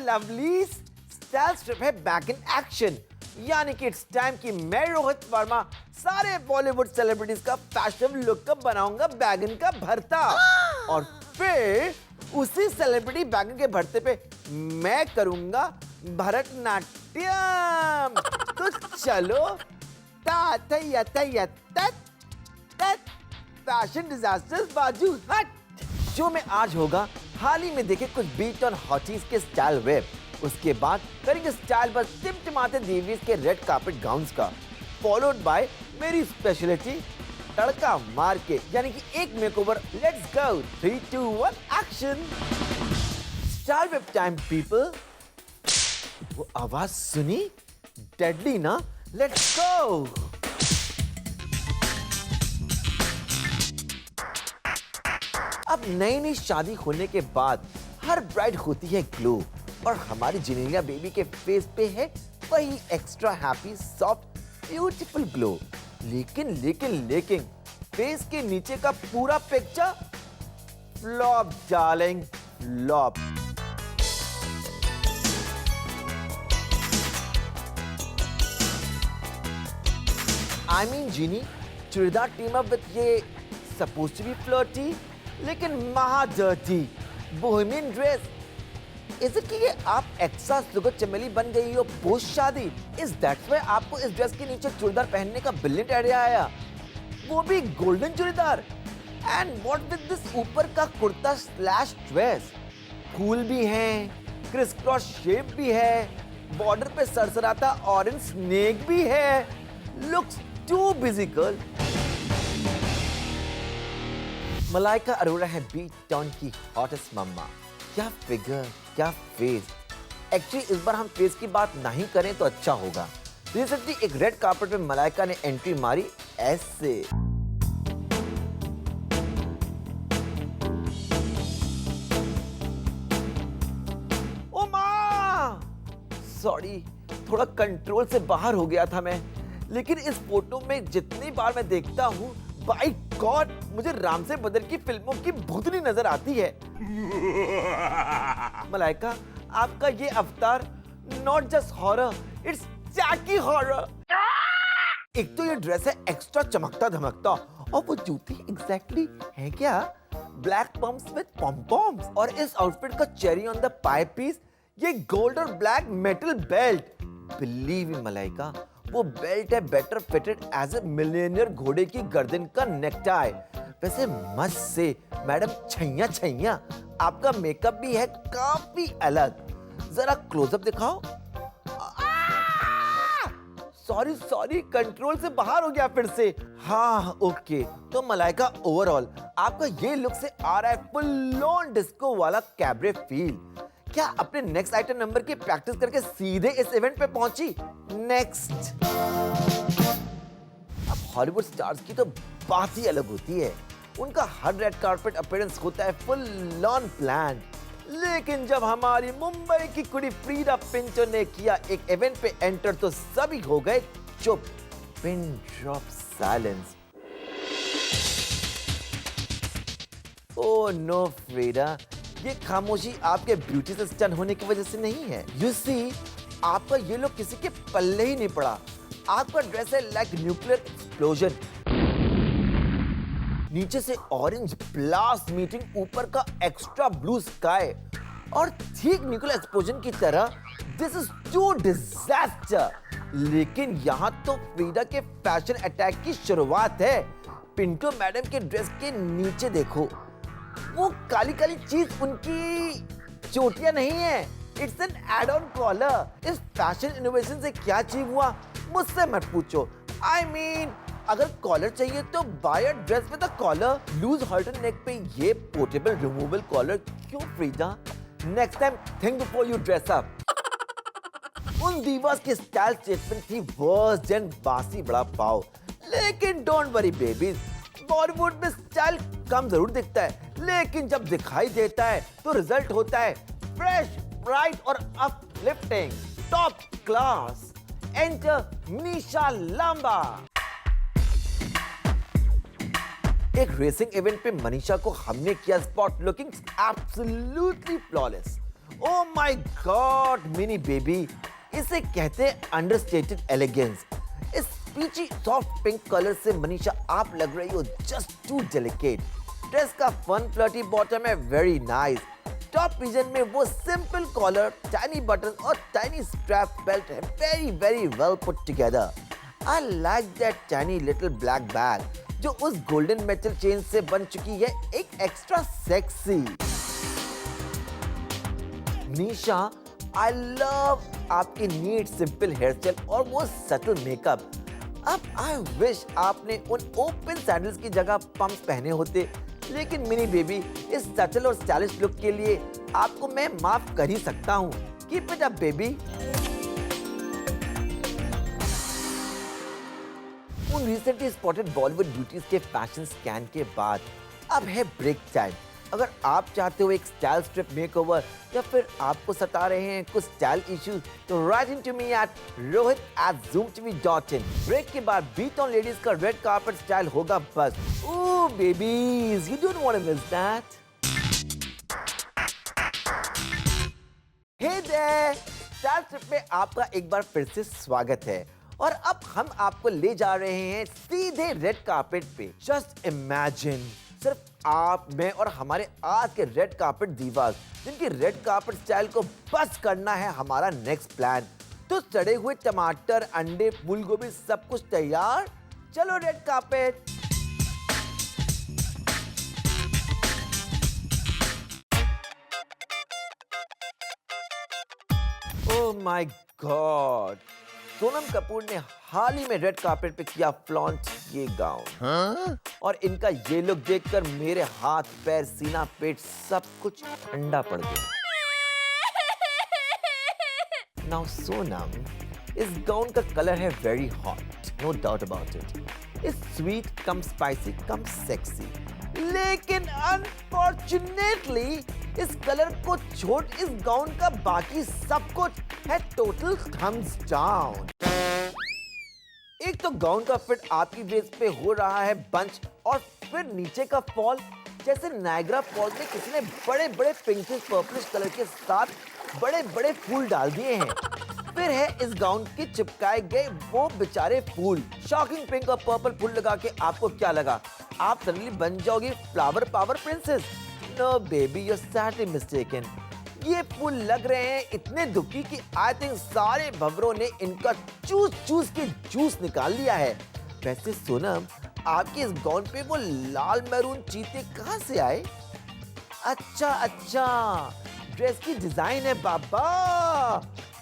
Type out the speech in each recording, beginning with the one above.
Lovely style strip है back in action. यानी कि इट्स टाइम कि मैं रोहित वर्मा सारे बॉलीवुड सेलिब्रिटीज का फैशन लुक का बनाऊंगा बैगन का भरता। और फिर उसी सेलिब्रिटी बैगन के भरते पे मैं करूंगा भरतनाट्यम। तो चलो फैशन डिजास्टर्स बाजू हट। जो में आज होगा हाल ही में देखे कुछ बीट ऑन हॉटीज के स्टाइल वेब। उसके बाद करेंगे स्टाइल बस टिमटिमाते देवीज के रेड कार्पेट गाउन्स का, फॉलोड बाय मेरी स्पेशलिटी तड़का मार के, यानी कि एक makeover. Let's go 3 2 1 action. Style web time people. वो आवाज सुनी? डेडली ना? Let's go. अब नई नई शादी होने के बाद हर ब्राइड होती है ग्लो, और हमारी जिनेलिया बेबी के फेस पे है वही extra happy soft beautiful glow. लेकिन फेस के नीचे का पूरा picture flop darling, flop. I mean जीनी, चूड़ीदार टीम अप विद ये सपोज टू बी फ्लर्टी लेकिन महा dirty bohemian dress. Is it कि ये आप एक्स्ट्रा सुगर चमेली बन गई हो पोस्ट शादी? इज दैट्स व्हाई आपको इस ड्रेस के नीचे चूड़ीदार पहनने का ब्रिलियंट आइडिया आया, वो भी golden churidar. And what with this ऊपर का कुर्ता स्लैश ड्रेस? फूल भी है, क्रिस क्रॉस शेप भी है, बॉर्डर पे सरसराता ऑरेंज स्नेक भी है। Looks too busy girl. Malaika Arora है बीट टाउन की हॉटेस्ट मम्मा। क्या फिगर, क्या फेस। एक्चुअली इस बार हम फेस की बात नहीं करें तो अच्छा होगा। रिसेंटली एक रेड कार्पेट पे मलाइका ने एंट्री मारी ऐसे। ओ माँ, सॉरी, थोड़ा कंट्रोल से बाहर हो गया था मैं। लेकिन इस फोटो में जितनी बार मैं देखता हूँ, बाय गॉड, मुझे राम से बदर की फिल्मों की भूतनी नजर आती है। मलाइका, आपका ये अवतार not just horror, it's Jackie horror. एक तो ये ड्रेस है एक्स्ट्रा चमकता धमकता, और वो जूती एग्जैक्टली है क्या? Black pumps with pompoms. और इस आउटफिट का cherry on the pie piece ये गोल्ड और black metal belt. Believe me Malaika, वो बेल्ट है better fitted as a millionaire घोड़े की गर्दन का नेकटाई। वैसे मस्त से मैडम छैया छैया, आपका मेकअप भी है काफी अलग। जरा क्लोजअप दिखाओ। सॉरी, कंट्रोल से बाहर हो गया फिर से। हाँ ओके, तो मलाइका ओवरऑल आपका ये लुक से आ रहा है फुल ऑन डिस्को वाला कैबरे फील। क्या अपने नेक्स्ट आइटम नंबर की प्रैक्टिस करके सीधे इस इवेंट पे पहुंची? नेक्स्ट। अब हॉलीवुड स्टार्स की तो बात ही अलग होती है। उनका हर रेड कार्पेट अपीयरेंस होता है फुल ऑन प्लान। लेकिन जब हमारी मुंबई की कुड़ी फ्रीडा पिंटो ने किया एक इवेंट पे एंटर तो सभी हो गए चुप। Pin drop silence. Oh no Frida, ये खामोशी आपके ब्यूटी से स्टन होने की वजह से नहीं है। यू सी, आपका ये लोग किसी के पल्ले ही नहीं पड़ा। आपका ड्रेस है लाइक न्यूक्लियर एक्सप्लोजन। नीचे से ऑरेंज ब्लास्ट मीटिंग ऊपर का एक्स्ट्रा ब्लू स्काई, और ठीक न्यूक्लियर एक्सप्लोजन की तरह दिस इज टू डिजास्टर। लेकिन यहाँ तो फ्रीडा के फैशन अटैक की शुरुआत है। पिंटो मैडम के ड्रेस के नीचे देखो, वो काली काली चीज उनकी चोटियां नहीं है, it's an add on collar. इस फैशन इनोवेशन से क्या अचीव हुआ मुझसे मत पूछो। आई मीन, अगर कॉलर चाहिए तो buy a dress with a collar. Loose halter neck पे ये पोर्टेबल रिमूवेबल कॉलर क्यों Frida? Next time think before you dress up. उन दीवास की स्टाइल स्टेटमेंट थी वर्स देन बासी बड़ा पाव। लेकिन डोंट वरी बेबीज, बॉलीवुड में स्टाइल कम जरूर दिखता है, लेकिन जब दिखाई देता है तो रिजल्ट होता है फ्रेश, ब्राइट और अपलिफ्टिंग, टॉप क्लास। एंटर निशा लांबा। एक रेसिंग इवेंट पे मनीषा को हमने किया spot looking absolutely flawless. Oh my God mini baby, इसे कहते हैं अंडरस्टेटेड एलिगेंस। इस पीची सॉफ्ट पिंक कलर से मनीषा आप लग रही हो जस्ट टू डेलिकेट। ड्रेस का फन फ्लर्टी बॉटम है वेरी नाइस। टॉप रीजन में वो सिंपल कॉलर, टाइनी बटन और टाइनी स्ट्रैप बेल्ट है very very well put together. I like that tiny little black bag जो उस गोल्डन मेटल चेन से बन चुकी है एक extra sexy. Nisha I love आपकी नीट सिंपल हेयर स्टाइल और वो सटल मेकअप। अब आई विश आपने उन ओपन सैंडल्स की जगह पंप्स पहने होते, लेकिन मिनी बेबी इस सटल और स्टाइलिश लुक के लिए आपको मैं माफ कर ही सकता हूँ। Keep it up baby. उन रिसेंटली स्पॉटेड बॉलीवुड ब्यूटीज के फैशन स्कैन के बाद अब है ब्रेक टाइम। अगर आप चाहते हो एक स्टाइल स्ट्रिप मेकओवर या फिर आपको सता रहे हैं कुछ स्टाइल इश्यूज, तो write in to me at rohit@zoomtv.in। Break के बाद बीट ऑन लेडीज का रेड कार्पेट स्टाइल होगा बस। Oh babies, you don't want to miss that. Hey there, style strip में आपका एक बार फिर से स्वागत है और अब हम आपको ले जा रहे हैं सीधे रेड कार्पेट पे। जस्ट इमेजिन, सिर्फ आप, मैं और हमारे आज के रेड कार्पेट दीवार, जिनकी रेड कार्पेट स्टाइल को बस करना है हमारा नेक्स्ट प्लान। तो सड़े हुए टमाटर, अंडे, फूल गोभी सब कुछ तैयार, चलो red carpet. Oh my God, Sonam Kapoor ने हाल ही में रेड कार्पेट पे किया फ्लॉन्ट ये गाउन। और इनका ये लुक देखकर मेरे हाथ, पैर, सीना, पेट सब कुछ ठंडा पड़ गया। नाउ सोनम, इस गाउन का कलर है very hot, no doubt about it. It's sweet cum spicy cum sexy, लेकिन अनफॉर्चुनेटली इस कलर को छोड़ इस गाउन का बाकी सब कुछ है टोटल थम्स डाउन। एक तो गाउन का फिट आपकी वेस्ट पे हो रहा है बंच, और फिर नीचे का फॉल जैसे नायग्रा फॉल्स में किसी ने बड़े बड़े पिंकिश पर्पलिश कलर के साथ बड़े बड़े फूल डाल दिए हैं। फिर है इस गाउन के चिपकाए गए वो बेचारे फूल। शॉकिंग पिंक और पर्पल फूल लगा के आपको क्या लगा आप सडनली बन जाओगी flower power princess? No baby, you are sadly mistaken. ये फूल लग रहे हैं इतने दुखी कि आई थिंक सारे भंवरों ने इनका चूस चूस के जूस निकाल लिया है। वैसे सोनम, आपके इस गाउन पे वो लाल मैरून चीते कहाँ से आए? अच्छा, ड्रेस की डिजाइन है बाबा।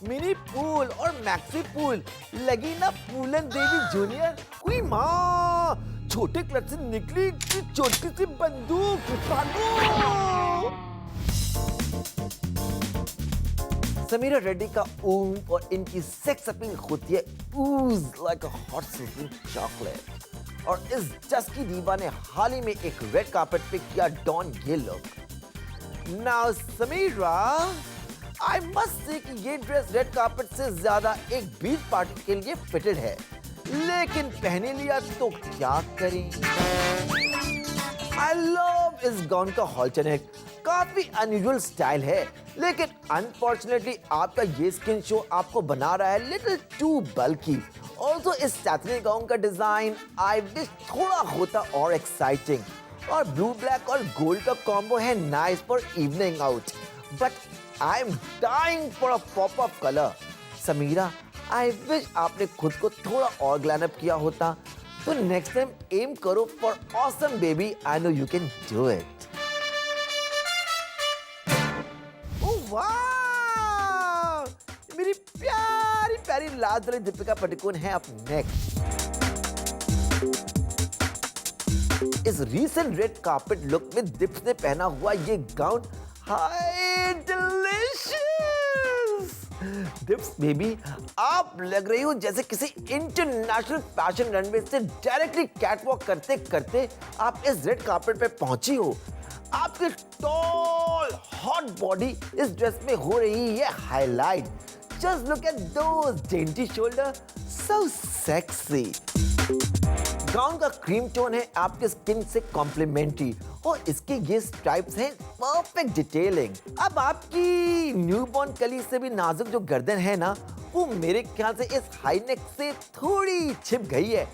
मिनी पूल और मैक्सी पूल लगी ना फूलन देवी जूनियर। उई माँ, छोटे क्लच से निकली छोटी सी बंदूक। समीरा रेड्डी का ऊम्फ और इनकी सेक्स अपील होती है ooze like a hot sizzling chocolate। और इस जस्की दीवा ने हाल ही में एक रेड कार्पेट पे किया डॉन ये look. Now Sameera, I must say कि ये ड्रेस रेड कार्पेट से ज्यादा एक बीच पार्टी के लिए फिटेड है, लेकिन पहने लिया तो क्या करें। आई लव इस गाउन का हॉल्टर नेक, काफी अनयूजुअल स्टाइल है, लेकिन अनफॉर्चुनेटली आपका ये स्किन शो आपको बना रहा है लिटिल टू बल्की। ऑल्सो इस सैतनी गाउन का डिजाइन आई विश थोड़ा होता और एक्साइटिंग, और ब्लू ब्लैक और गोल्ड का कॉम्बो है nice for evening out, but I am dying for a pop of colour. Sameera, I wish आपने खुद को थोड़ा और ग्लैम अप किया होता। तो नेक्स्ट टाइम एम करो for awesome baby, I know you can do it. वाह, मेरी प्यारी प्यारी लाल दुल्हन दीपिका पादुकोण है अप नेक्स्ट। इस रीसेंट रेड कार्पेट लुक में दिप्स ने पहना हुआ ये गाउन, हाय डिलीशियस। दिप्स बेबी, आप लग रही हो जैसे किसी इंटरनेशनल फैशन रनवे से डायरेक्टली कैटवॉक करते करते आप इस रेड कार्पेट पे पहुंची हो। आपकी टॉल हॉट बॉडी इस ड्रेस में हो रही है highlight. Just look at those dainty shoulder, so sexy. Gown का क्रीम टोन है आपके स्किन से कॉम्प्लीमेंट्री और इसके ये स्ट्राइप्स हैं परफेक्ट डिटेलिंग। अब आपकी न्यूबॉर्न कली से भी नाजुक जो गर्दन है ना, वो मेरे ख्याल से इस हाई नेक से थोड़ी छिप गई है।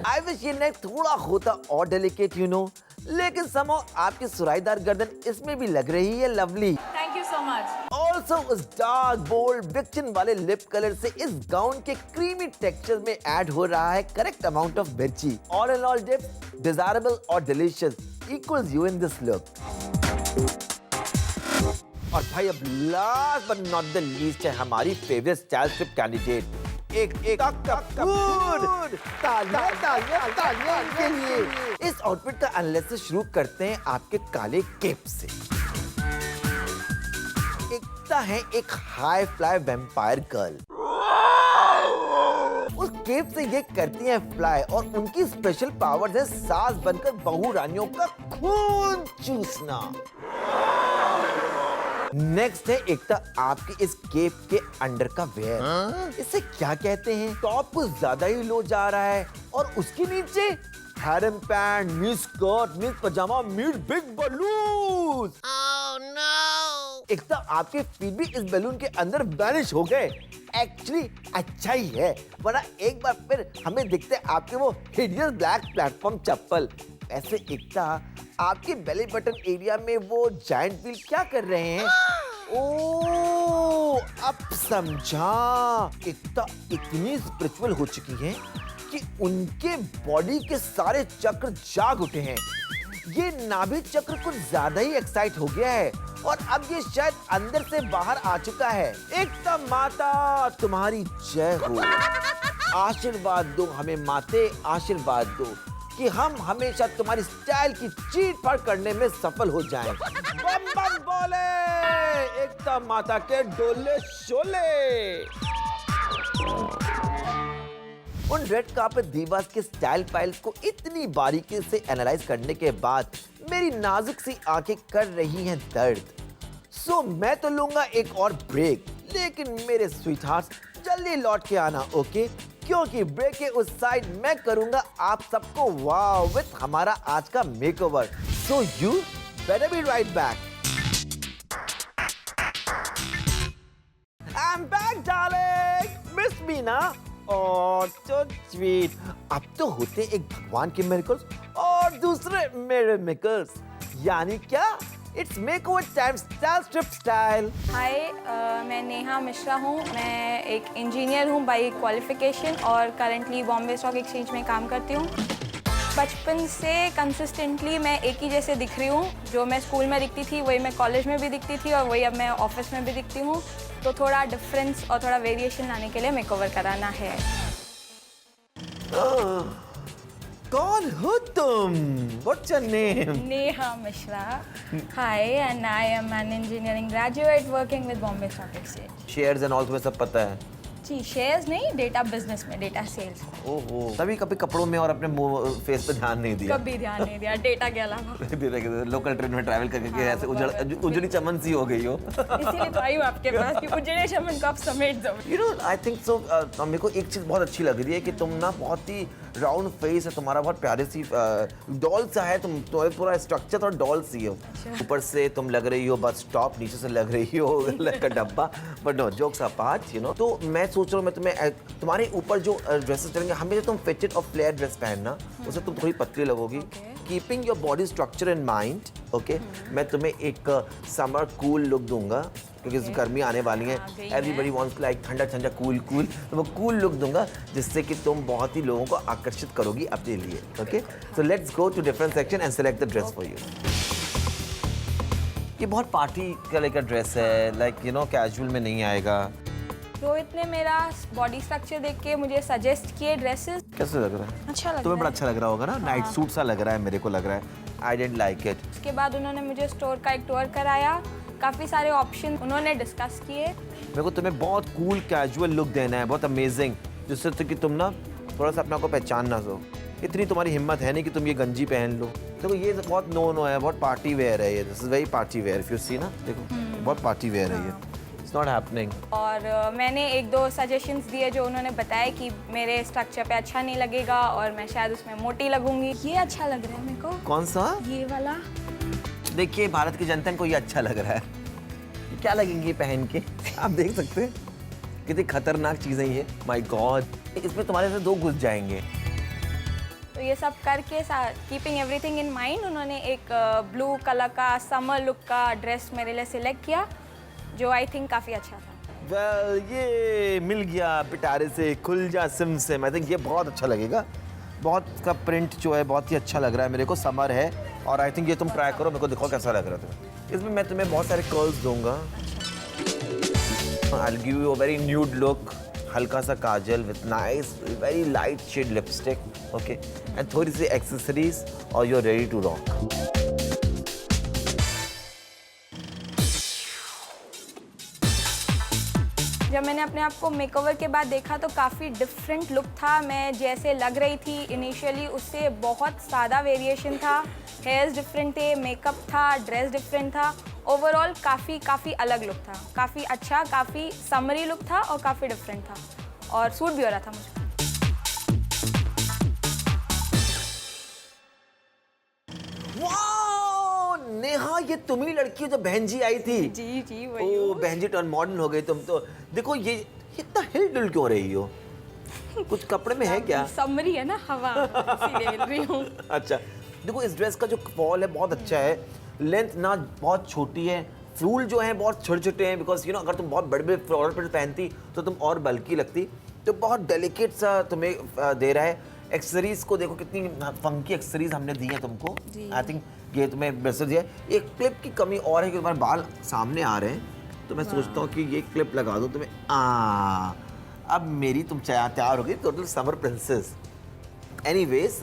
आई विश ये नेक थोड़ा होता और डेलिकेट यू नो, लेकिन समहाउ आपकी सुराईदार गर्दन इसमें भी लग रही है lovely. Thank you so much. Also उस डार्क बोल्ड विक्टन वाले लिप कलर से इस गाउन के क्रीमी टेक्सचर में ऐड हो रहा है करेक्ट अमाउंट ऑफ मिर्ची। All in all dip desirable और delicious equals you in this look. और भाई अब last but not the least है हमारी फेवरेट स्टाइल स्ट्रिप कैंडिडेट एक कपूर। तालियां के लिए। इस आउटफिट का एनालिसिस शुरू करते हैं आपके काले केप से। एकता है एक हाई फ्लाई वैम्पायर गर्ल। उस केप से ये करती हैं फ्लाई और उनकी स्पेशल पावर्स है सास बनकर बहू रानियों का खून चूसना। नेक्स्ट है एकता आपके इस केप के अंडर का वेयर। इसे क्या कहते हैं? टॉप कुछ ज्यादा ही लो जा रहा है और उसके नीचे harem pants, knee skirt, knee pyjama, meet big balloon. Oh no! Ekta आपके फीट भी इस बैलून के अंदर वैनिश हो गए। एक्चुअली अच्छा ही है, वरना एक बार फिर हमें दिखते आपके वो हिडियस ब्लैक प्लेटफॉर्म चप्पल। ऐसे एकता आपके बेली बटन एरिया में वो जायंट व्हील क्या कर रहे हैं? ओह, अब समझा। एकता इतनी स्पिरिचुअल हो चुकी हैं कि उनके बॉडी के सारे चक्र जाग उठे हैं। ये नाभि चक्र कुछ ज्यादा ही एक्साइट हो गया है और अब ये शायद अंदर से बाहर आ चुका है। एकता माता तुम्हारी जय हो। आशीर्वाद दो हमें माते, आशीर्वाद दो कि हम हमेशा तुम्हारी स्टाइल की चीट फाड़ करने में सफल हो जाएं। बम बम बोले एकता माता के डोले शोले। उन रेड कार्पेट दीवार के स्टाइल फाइल्स को इतनी बारीकी से एनालाइज करने के बाद मेरी नाजुक सी आंखें कर रही हैं दर्द। सो मैं तो लूंगा एक और ब्रेक, लेकिन मेरे स्वीट हार्ट्स जल्दी लौट के आना, ओके? क्योंकि ब्रेक के उस साइड मैं करूंगा आप सबको वाव विद हमारा आज का makeover. So you better be right back. I am back darling, miss मी ना? और तो स्वीट। अब तो होते एक भगवान के मिरेकल्स और दूसरे मेरे मिरेकल्स, यानी क्या? It's makeover time style strip style. Hi, मैं नेहा मिश्रा हूँ। मैं एक इंजीनियर हूँ बाय क्वालिफिकेशन और करंटली बॉम्बे स्टॉक एक्सचेंज में काम करती हूँ। बचपन से कंसिस्टेंटली मैं एक ही जैसे दिख रही हूँ। जो मैं स्कूल में दिखती थी वही मैं कॉलेज में भी दिखती थी और वही अब मैं ऑफिस में भी दिखती हूँ। तो थोड़ा डिफरेंस और थोड़ा वेरिएशन लाने के लिए मेकओवर कराना है। कौन हो तुम? What's your name? Neha Mishra. Hi, and I am an engineering graduate working with Bombay Stock Exchange. Shares and all तुम्हें सब पता है? जी, शेयर्स नहीं, डेटा बिजनेस में, डेटा सेल्स। ओहो, तभी कभी कपड़ों में और अपने मुंह फेस पे ध्यान नहीं दिया। कभी ध्यान नहीं दिया डेटा के अलावा। लोकल ट्रेन में ट्रैवल करके ऐसे उजड़ी चमन सी हो गई हो। इसीलिए तो आई हूँ आपके पास कि उजड़े चमन को आप समेट दो। You know, I think so, मेरे को एक चीज बहुत अच्छी लग रही है कि तुम ना बहुत ही राउंड फेस है तुम्हारा, बहुत प्यारे सी डॉल सा है तुम, तो पूरा स्ट्रक्चर और डॉल सी हो। ऊपर से तुम लग रही हो बस स्टॉप, नीचे से लग रही हो का डब्बा। But no, jokes apart, you know. तो मैं सोच रहा हूँ मैं तुम्हें तुम्हारे ऊपर जो ड्रेसेस चलेंगे हमेशा तुम फिटेड और फ्लेयर ड्रेस पहनना, उससे तुम थोड़ी पतली लगोगी। Keeping your body structure in mind, okay? मैं तुम्हें एक समर कूल लुक दूंगा क्योंकि गर्मी आने वाली है। एवरीबडी वांट्स लाइक ठंडा ठंडा कूल कूल, तो वो कूल लुक दूंगा जिससे कि तुम बहुत ही लोगों को आकर्षित करोगी अपने लिए, okay? So let's go to different section and select the dress for you. ये बहुत पार्टी का लेकर ड्रेस है, लाइक यू नो कैजुअल में नहीं आएगा। रोहित ने मेरा बॉडी स्ट्रक्चर देख के मुझे सजेस्ट किए ड्रेसेस। कैसे लग रहा है? अच्छा लग रहा है। तुम्हें बड़ा अच्छा लग रहा होगा ना? नाइट सूट सा लग रहा है, मेरे को लग रहा है। I didn't like it. उसके बाद उन्होंने मुझे स्टोर का एक टूर कराया, काफ़ी सारे ऑप्शन उन्होंने डिस्कस किए। मेरे को तुम्हें बहुत कूल कैजुअल लुक देना है, बहुत अमेजिंग, जिससे तो कि तुम ना थोड़ा सा अपने को पहचान ना सो। इतनी तुम्हारी हिम्मत है नहीं कि तुम ये गंजी पहन लो। देखो ये बहुत नो है, बहुत पार्टी वेयर है ये। This is very party wear, if you see ना, देखो बहुत पार्टी वेयर है ये। It's not happening. और मैंने एक दो सजेशंस दिए जो उन्होंने बताया कि मेरे स्ट्रक्चर पे अच्छा नहीं लगेगा और मैं शायद उसमें मोटी लगूंगी। ये अच्छा लग रहा है मेरे को। कौन सा? ये वाला। देखिए भारत की जनता को ये अच्छा लग रहा है। ये क्या लगेंगे पहन के? आप देख सकते हैं कितनी खतरनाक चीजें ये। माय गॉड, इसमें तुम्हारे से 2 घुस जाएंगे। तो ये सब करके कीपिंग एवरीथिंग इन माइंड उन्होंने एक ब्लू कलर का समर लुक का ड्रेस मेरे लिए सिलेक्ट किया जो आई थिंक काफ़ी अच्छा था। वेल ये मिल गया पिटारे से खुल जा सिम से। आई थिंक ये बहुत अच्छा लगेगा। बहुत का प्रिंट जो है बहुत ही अच्छा लग रहा है मेरे को। समर है और आई थिंक ये तुम ट्राई करो, मेरे को दिखाओ कैसा लग रहा है तुम्हें। इसमें मैं तुम्हें बहुत सारे कर्ल्स दूंगा। I will give you a very nude look, हल्का सा काजल with nice very light shade lipstick, okay, and थोड़ी सी एक्सेसरीज और you are ready to rock. जब मैंने अपने आप को मेकओवर के बाद देखा तो काफ़ी डिफरेंट लुक था। मैं जैसे लग रही थी इनिशियली उससे बहुत ज़्यादा वेरिएशन था। हेयर्स डिफरेंट थे, मेकअप था, ड्रेस डिफरेंट था। ओवरऑल काफ़ी अलग लुक था। काफ़ी अच्छा, काफ़ी समरी लुक था और काफ़ी डिफरेंट था और सूट भी हो रहा था मुझे। नेहा, ये तुम ही लड़की हो जो बहन जी आई थी। जी वही। ओ बहन जी टर्न मॉडर्न हो गई तुम तो। देखो ये इतना हिल डुल क्यों रही हो? कुछ कपड़े में है क्या? समरी है ना, हवा इसीलिए मिल रही हूँ। अच्छा, देखो इस ड्रेस का जो फॉल है बहुत अच्छा है। लेंथ ना बहुत छोटी है, फ्रूल जो है बहुत छोटे छोटे हैं। बिकॉज यू नो अगर तुम बहुत बड़े बड़े फ्लोरल प्रिंट पहनती तो तुम और बल्कि लगती। तो बहुत डेलिकेट सा तुम्हें दे रहा है। एक्सेसरीज को देखो कितनी फंकी एक्सेसरीज हमने दी है तुमको। आई थिंक ये तुम्हें बेस्ट दिया है। एक क्लिप की कमी और है कि तुम्हारे बाल सामने आ रहे हैं, तो मैं सोचता हूँ कि ये क्लिप लगा दो तुम्हें। अब मेरी तुम तैयार हो गई टोटल समर प्रिंसेस। एनीवेज,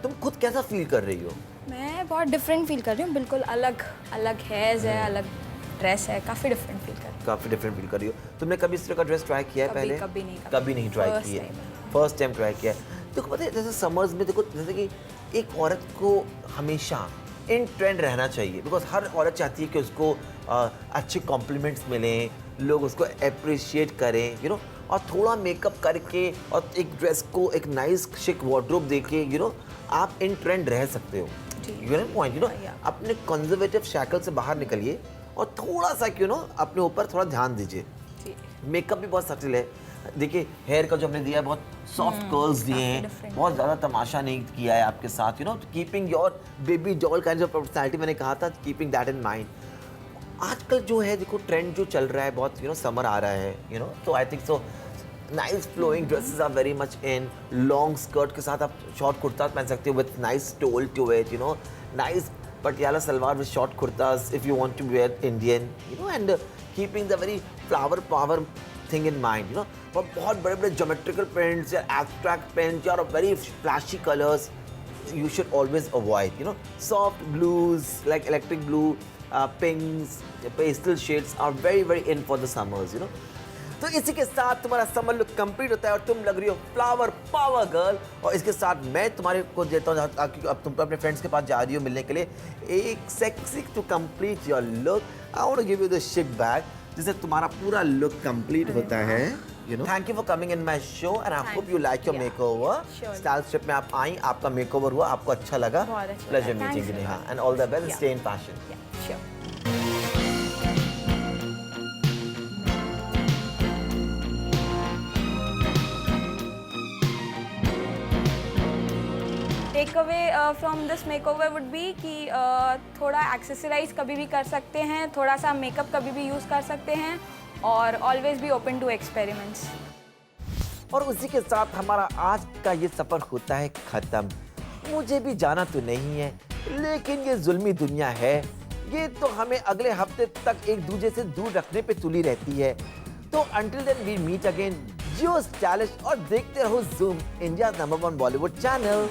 तुम खुद कैसा फील कर रही हो? मैं बहुत डिफरेंट फील कर रही हूँ। बिल्कुल अलग अलग हेयर्स है, अलग ड्रेस है, काफ़ी डिफरेंट फील कर रही हूँ। काफ़ी डिफरेंट फील कर रही हो। तुमने कभी इस तरह का ड्रेस ट्राई किया है पहले? कभी नहीं ट्राई किया है। फर्स्ट टाइम ट्राई किया है। देखो पता है जैसे समर्स में देखो जैसे कि एक औरत को हमेशा इन ट्रेंड रहना चाहिए। बिकॉज हर औरत चाहती है कि उसको अच्छे कॉम्प्लीमेंट्स मिलें, लोग उसको अप्रिशिएट करें, यू नो, और थोड़ा मेकअप करके और एक ड्रेस को एक नाइस शिक वार्डरोब देके यू नो आप इन ट्रेंड रह सकते हो। You know point, you know अपने कंजर्वेटिव शैकल से बाहर निकलिए और थोड़ा सा यू नो अपने ऊपर थोड़ा ध्यान दीजिए। मेकअप भी बहुत सटिल है। देखिए हेयर का जो हमने दिया है बहुत सॉफ्ट कर्ल्स दिए हैं, बहुत ज़्यादा तमाशा नहीं किया है आपके साथ। You know keeping your baby doll kind of personality, मैंने कहा था कीपिंग दैट इन माइंड। आजकल जो है देखो ट्रेंड जो चल रहा है बहुत, यू नो समर आ रहा है, यू नो, तो I think so nice flowing dresses are very much in. Long skirt के साथ आप शॉर्ट कुर्ता पहन सकते हो with nice stole to it, you know, nice Patiala salwar with short kurtas if you want to wear Indian, you know, and keeping the very flower power thing in mind, you know. बहुत बड़े बड़े geometrical prints या abstract prints और very flashy colours you should always avoid, you know. Soft blues like electric blue, pinks, pastel shades are very in for the summers, you know. तो इसी के साथ तुम्हारा समर लुक कंप्लीट होता है और तुम लग रही हो फ्लावर पावर गर्ल। और इसके साथ मैं तुम्हारे को देता हूँ, अब तुम अपने फ्रेंड्स के पास जा रही हो मिलने के लिए, एक sexy to complete your look I want to give you the chic bag जिससे तुम्हारा पूरा लुक कंप्लीट होता है। You know, thank you for coming in my show and I hope you like your makeover. Style Strip में आप आई, आपका makeover हुआ, आपको अच्छा लगा। Pleasure meeting you, Neha, and all the best. Stay in fashion. Yeah, sure. Take away from this makeover would be कि थोड़ा accessorise कभी भी कर सकते हैं, थोड़ा सा मेकअप कभी भी यूज़ कर सकते हैं और always be open to experiments. और उसी के साथ हमारा आज का ये सफर होता है खत्म। मुझे भी जाना तो नहीं है, लेकिन ये जुल्मी दुनिया है, ये तो हमें अगले हफ्ते तक एक दूसरे से दूर रखने पे तुली रहती है। तो until then we meet again, जियो स्टाइलिश और देखते रहो Zoom, India number 1 Bollywood channel.